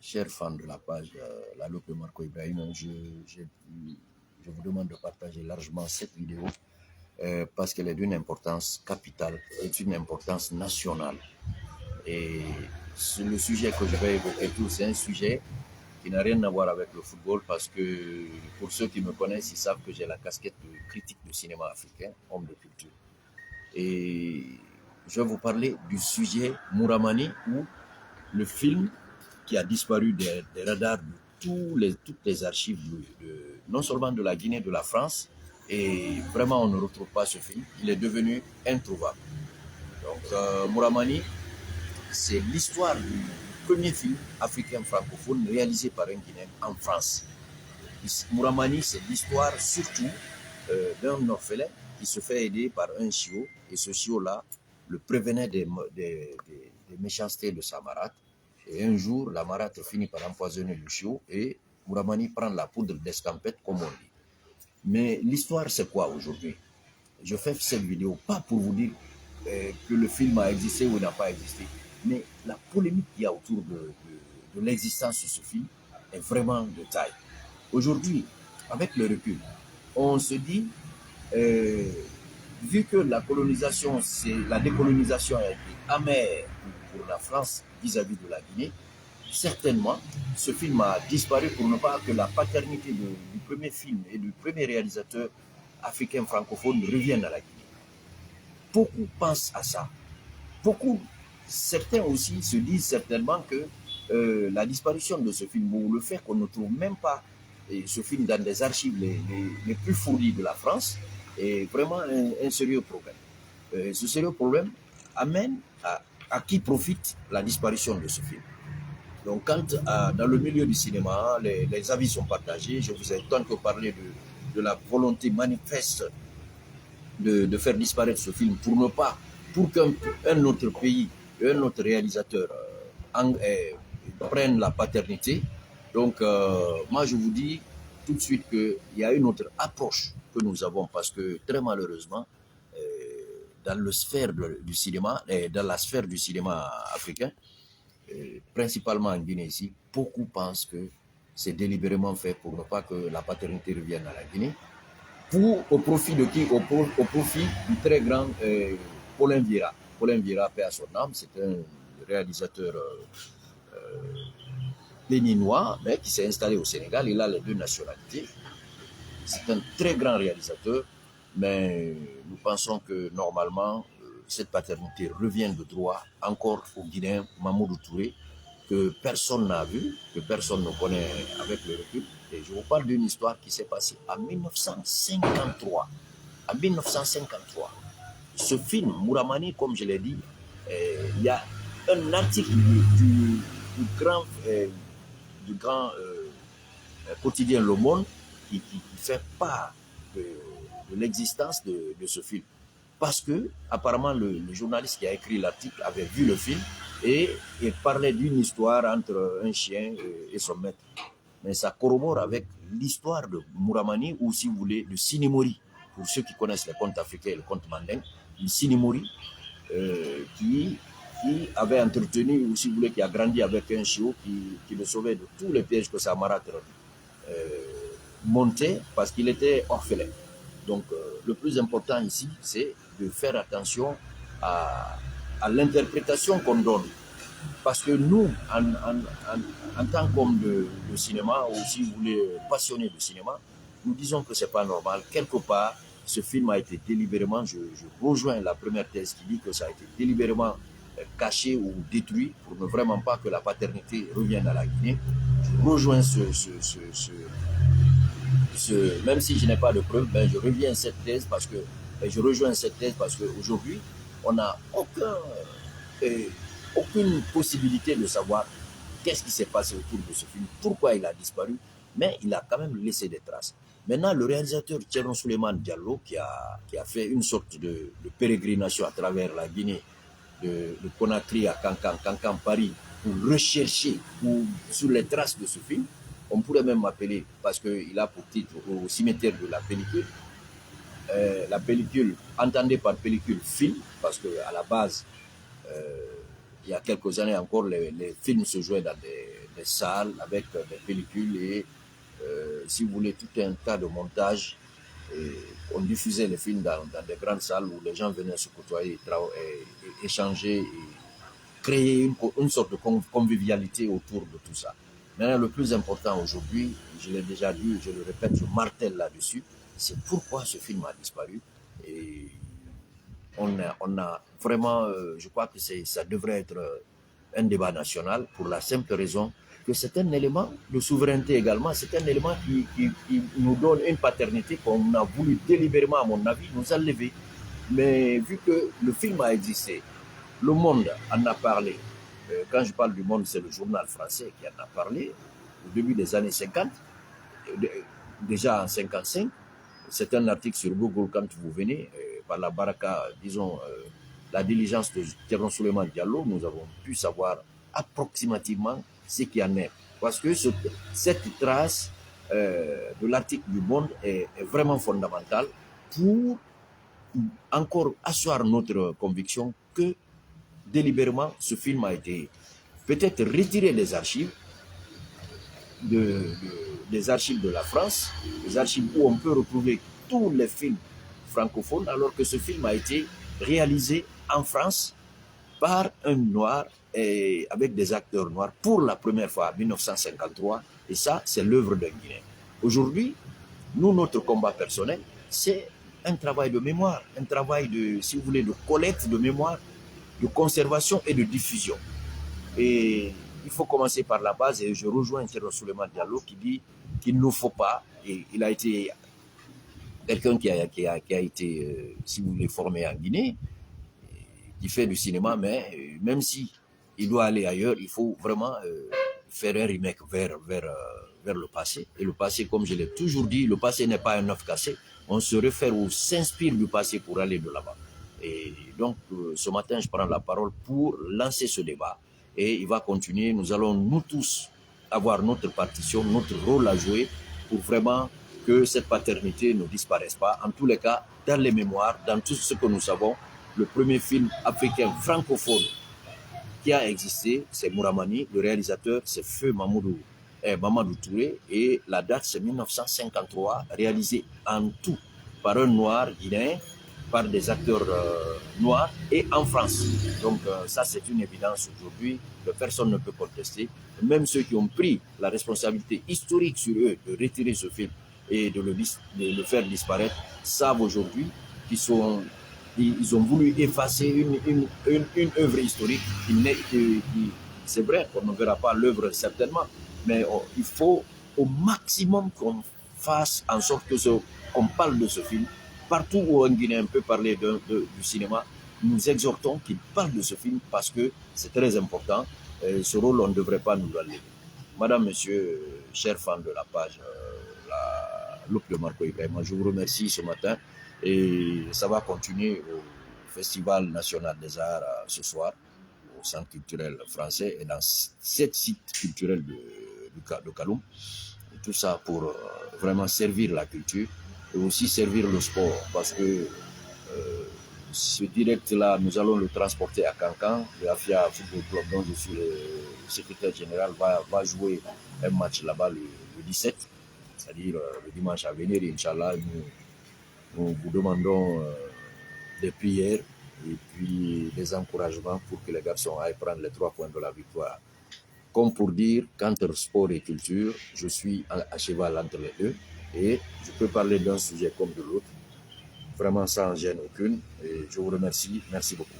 Chers fans de la page La Loupe de Marco Ibrahim, je vous demande de partager largement cette vidéo parce qu'elle est d'une importance capitale et d'une importance nationale. Et le sujet que je vais évoquer tout, c'est un sujet qui n'a rien à voir avec le football parce que pour ceux qui me connaissent, ils savent que j'ai la casquette de critique du cinéma africain, homme de culture. Et je vais vous parler du sujet Mouramani ou le film qui a disparu des radars de toutes les archives non seulement de la Guinée, de la France, et vraiment on ne retrouve pas ce film. Il est devenu introuvable. Donc Mouramani, c'est l'histoire du premier film africain francophone réalisé par un Guinéen en France. Mouramani, c'est l'histoire surtout d'un orphelin qui se fait aider par un chiot, et ce chiot-là le prévenait des méchancetés de sa marâtre. Et un jour, la marâtre finit par empoisonner le chiot et Mouramani prend la poudre d'escampette, comme on dit. Mais l'histoire, c'est quoi aujourd'hui? Je fais cette vidéo pas pour vous dire que le film a existé ou n'a pas existé, mais la polémique qu'il y a autour de l'existence de ce film est vraiment de taille. Aujourd'hui, avec le recul, on se dit, vu que la décolonisation a été amère pour la France vis-à-vis de la Guinée, certainement, ce film a disparu pour ne pas que la paternité du premier film et du premier réalisateur africain francophone revienne à la Guinée. Beaucoup pensent à ça. Certains aussi se disent certainement que la disparition de ce film, ou le fait qu'on ne trouve même pas ce film dans des archives les plus fournies de la France, est vraiment un sérieux problème. Ce sérieux problème amène à qui profite la disparition de ce film. Donc quand dans le milieu du cinéma, les avis sont partagés, je vous ai tant que parlé de la volonté manifeste de faire disparaître ce film pour qu'un autre pays, un autre réalisateur prenne la paternité. Donc moi je vous dis tout de suite qu'il y a une autre approche que nous avons, parce que très malheureusement, dans la sphère du cinéma africain, principalement en Guinée ici, beaucoup pensent que c'est délibérément fait pour ne pas que la paternité revienne à la Guinée. Au profit de qui? Au profit du très grand Paulin Vieira. Paulin Vieira, paix à son âme, c'est un réalisateur béninois, mais qui s'est installé au Sénégal. Il a les deux nationalités. C'est un très grand réalisateur, mais nous pensons que normalement, cette paternité revient de droit encore au Guinéen Mamadou Touré, que personne n'a vu, que personne ne connaît avec le recul. Et je vous parle d'une histoire qui s'est passée en 1953. En 1953, ce film, Mouramani, comme je l'ai dit, il y a un article du grand quotidien Le Monde qui fait part de l'existence de ce film. Parce que, apparemment, le journaliste qui a écrit l'article avait vu le film et parlait d'une histoire entre un chien et son maître. Mais ça corrobore avec l'histoire de Mouramani, ou si vous voulez, de Sinemori. Pour ceux qui connaissent les contes africains et le conte mandingue, le Sinemori, qui avait entretenu, ou si vous voulez, qui a grandi avec un chiot qui le sauvait de tous les pièges que sa marâtre montait, parce qu'il était orphelin. Donc, le plus important ici, c'est de faire attention à l'interprétation qu'on donne. Parce que nous, en tant qu'hommes de cinéma, ou si vous voulez, passionnés de cinéma, nous disons que ce n'est pas normal. Quelque part, ce film a été délibérément, je rejoins la première thèse qui dit que ça a été délibérément caché ou détruit pour ne vraiment pas que la paternité revienne à la Guinée. Je rejoins même si je n'ai pas de preuves, ben je reviens à cette thèse parce que je rejoins cette thèse parce qu'aujourd'hui, on n'a aucune possibilité de savoir qu'est-ce qui s'est passé autour de ce film, pourquoi il a disparu, mais il a quand même laissé des traces. Maintenant, le réalisateur Thierno Souleymane Diallo, qui a fait une sorte de pérégrination à travers la Guinée, de Conakry à Cancan, Paris, pour rechercher sur les traces de ce film. On pourrait même m'appeler, parce qu'il a pour titre au cimetière de la pellicule. La pellicule, entendez par pellicule film, parce qu'à la base, il y a quelques années encore, les films se jouaient dans des des salles avec des pellicules et, si vous voulez, tout un tas de montages. Et on diffusait les films dans des grandes salles où les gens venaient se côtoyer, et échanger et créer une sorte de convivialité autour de tout ça. Maintenant, le plus important aujourd'hui, je l'ai déjà dit, je le répète, je martèle là-dessus, c'est pourquoi ce film a disparu. Et on a vraiment, je crois que ça devrait être un débat national pour la simple raison que c'est un élément de souveraineté également, c'est un élément qui nous donne une paternité qu'on a voulu délibérément, à mon avis, nous enlever. Mais vu que le film a existé, le Monde en a parlé. Quand je parle du Monde, c'est le journal français qui en a parlé au début des années 50, déjà en 55. C'est un article sur Google quand vous venez, par la baraka, disons, la diligence de Thierno Souleymane Diallo, nous avons pu savoir approximativement ce qu'il y en est. Parce que cette trace de l'article du Monde est vraiment fondamentale pour encore asseoir notre conviction que délibérément, ce film a été peut-être retiré des archives, des archives de la France, des archives où on peut retrouver tous les films francophones, alors que ce film a été réalisé en France par un noir et avec des acteurs noirs pour la première fois en 1953. Et ça, c'est l'œuvre d'un Guinéen. Aujourd'hui, nous, notre combat personnel, c'est un travail de mémoire, un travail de, si vous voulez, de collecte de mémoire, de conservation et de diffusion. Et il faut commencer par la base, et je rejoins Thierno Souleymane Diallo qui dit qu'il ne faut pas, et il a été quelqu'un qui a été, si vous voulez, formé en Guinée, qui fait du cinéma, mais même si il doit aller ailleurs, il faut vraiment faire un remake vers le passé. Et le passé, comme je l'ai toujours dit, le passé n'est pas un œuf cassé. On se réfère ou s'inspire du passé pour aller de l'avant. Et donc, ce matin, je prends la parole pour lancer ce débat. Et il va continuer. Nous allons, nous tous, avoir notre partition, notre rôle à jouer pour vraiment que cette paternité ne disparaisse pas. En tous les cas, dans les mémoires, dans tout ce que nous savons, le premier film africain francophone qui a existé, c'est Mouramani. Le réalisateur, c'est Feu Mamadou Touré. Et la date, c'est 1953, réalisé en tout par un noir guinéen, par des acteurs noirs et en France. Donc ça, c'est une évidence aujourd'hui que personne ne peut contester. Même ceux qui ont pris la responsabilité historique sur eux de retirer ce film et de le faire disparaître savent aujourd'hui qu'ils ont voulu effacer une œuvre historique c'est vrai qu'on ne verra pas l'œuvre certainement, mais il faut au maximum qu'on fasse en sorte qu'on parle de ce film. Partout où un Guinéen peut parler du cinéma, nous exhortons qu'il parle de ce film parce que c'est très important. Ce rôle, on ne devrait pas nous l'enlever. Madame, monsieur, chers fans de la page la Loupe de Marco Ibrahima, je vous remercie ce matin et ça va continuer au Festival national des arts ce soir au Centre culturel français et dans 7 sites culturels de Kaloum. Tout ça pour vraiment servir la culture et aussi servir le sport parce que ce direct-là, nous allons le transporter à Cancan. Le Afia Football Club, dont je suis le secrétaire général, va jouer un match là-bas le 17, c'est-à-dire le dimanche à venir. Inch'Allah, nous vous demandons des prières et puis des encouragements pour que les garçons aillent prendre les 3 points de la victoire. Comme pour dire qu'entre sport et culture, je suis à cheval entre les deux et je peux parler d'un sujet comme de l'autre, vraiment sans gêne aucune. Et je vous remercie. Merci beaucoup.